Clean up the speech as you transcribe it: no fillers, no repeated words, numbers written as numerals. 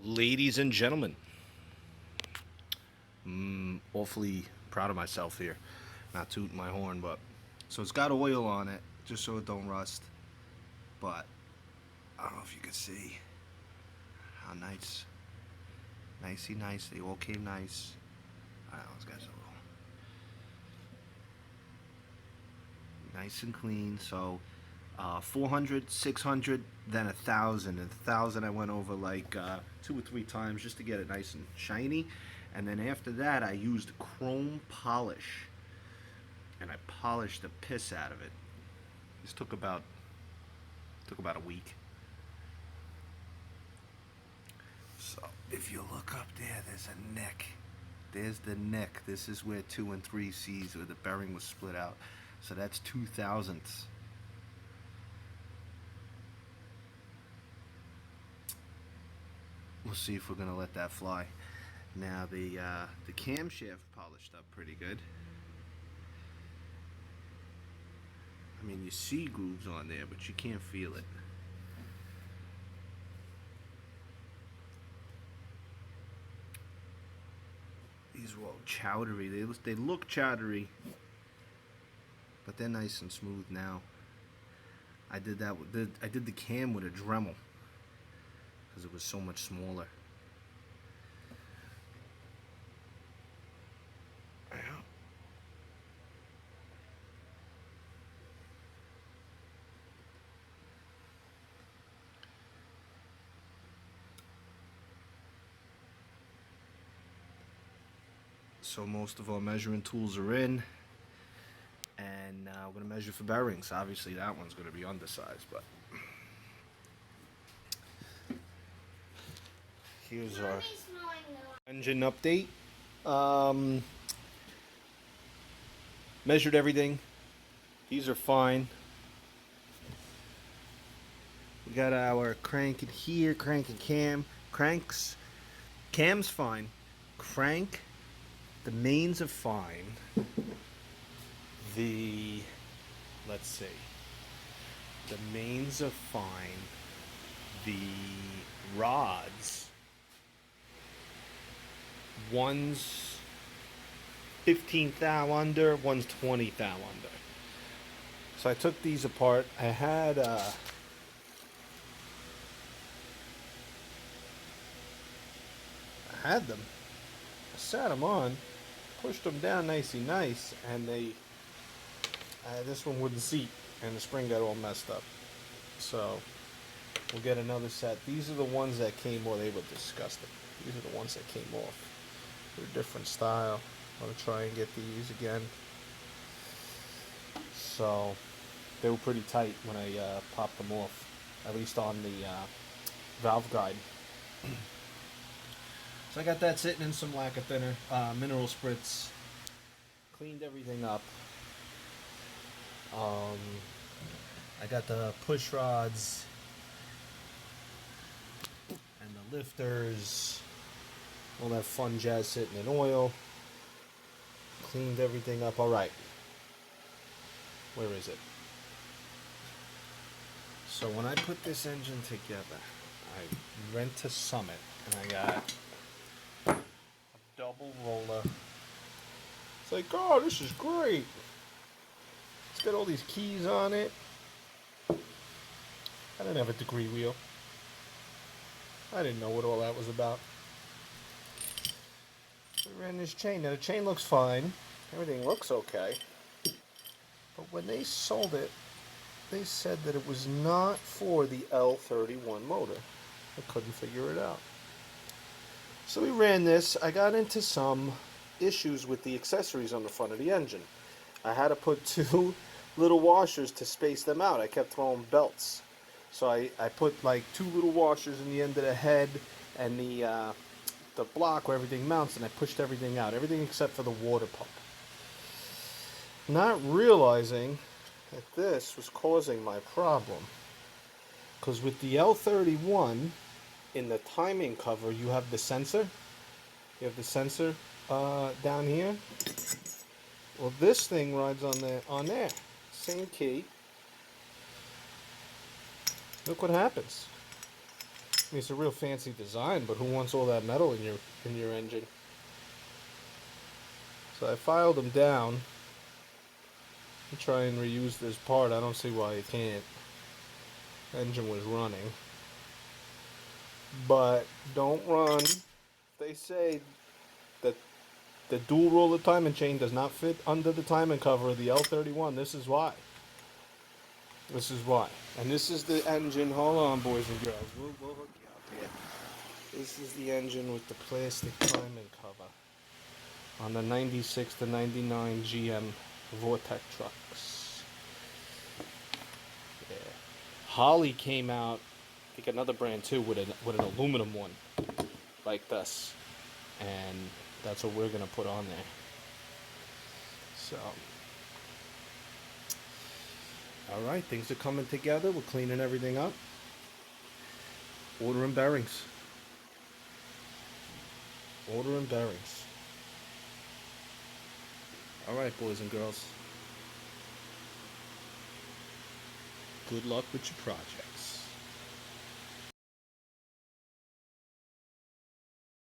Ladies and gentlemen, awfully proud of myself here. Not tooting my horn, but so it's got oil on it, just so it don't rust. But I don't know if you can see how nicey nice. They all came nice. I don't know, this guy's a little nice and clean. So 400, 600, then 1,000. And 1,000 I went over like 2 or 3 times just to get it nice and shiny. And then after that, I used chrome polish, and I polished the piss out of it. This took about a week. So if you look up there, there's a neck. There's the neck. This is where 2 and 3 C's, where the bearing was split out. So that's 2 thousandths. We'll see if we're gonna let that fly. Now the camshaft polished up pretty good. I mean, you see grooves on there, but you can't feel it. These were all chowdery. They look chowdery, but they're nice and smooth now. I did the cam with a Dremel because it was so much smaller. So most of our measuring tools are in, and we're going to measure for bearings. Obviously that one's going to be undersized, but here's our engine update. Measured everything. These are fine. We got our crank in here, crank and cam. Cam's fine. Crank, the mains are fine. Let's see. The mains are fine. The rods, one's 15 thou under, one's 20 thou under. So I took these apart. I had them. I sat them on, pushed them down nicey nice, and this one wouldn't seat, and the spring got all messed up. So we'll get another set. These are the ones that came off. They were disgusting. These are the ones that came off. They're a different style. I'm gonna try and get these again. So they were pretty tight when I popped them off, at least on the valve guide. So I got that sitting in some lacquer thinner, mineral spritz. Cleaned everything up. I got the push rods and the lifters, all that fun jazz sitting in oil. Cleaned everything up. All right. Where is it? So when I put this engine together, I went to Summit and I got a double roller. It's like, oh, this is great. It's got all these keys on it. I didn't have a degree wheel. I didn't know what all that was about. We ran this chain. Now the chain looks fine. Everything looks okay. But when they sold it, they said that it was not for the L31 motor. I couldn't figure it out. So we ran this. I got into some issues with the accessories on the front of the engine. I had to put 2 little washers to space them out. I kept throwing belts. So I put like 2 little washers in the end of the head and the block where everything mounts, and I pushed everything out. Everything except for the water pump. Not realizing that this was causing my problem. Because with the L31, in the timing cover, you have the sensor. You have the sensor down here. Well, this thing rides on there. Same key. Look what happens. mean, it's a real fancy design, but who wants all that metal in your engine? So I filed them down to try and reuse this part. I don't see why you can't. Engine was running. But don't run. They say that the dual roller timing chain does not fit under the timing cover of the L31. This is why. This is why. And this is the engine. Hold on, boys and girls. We'll hook you up here. This is the engine with the plastic timing cover on the 96 to 99 GM Vortec trucks. Yeah. Holly came out, I think another brand too, with an aluminum one like this. And that's what we're going to put on there. So, alright, things are coming together. We're cleaning everything up. Ordering bearings. Ordering bearings. Alright, boys and girls. Good luck with your project.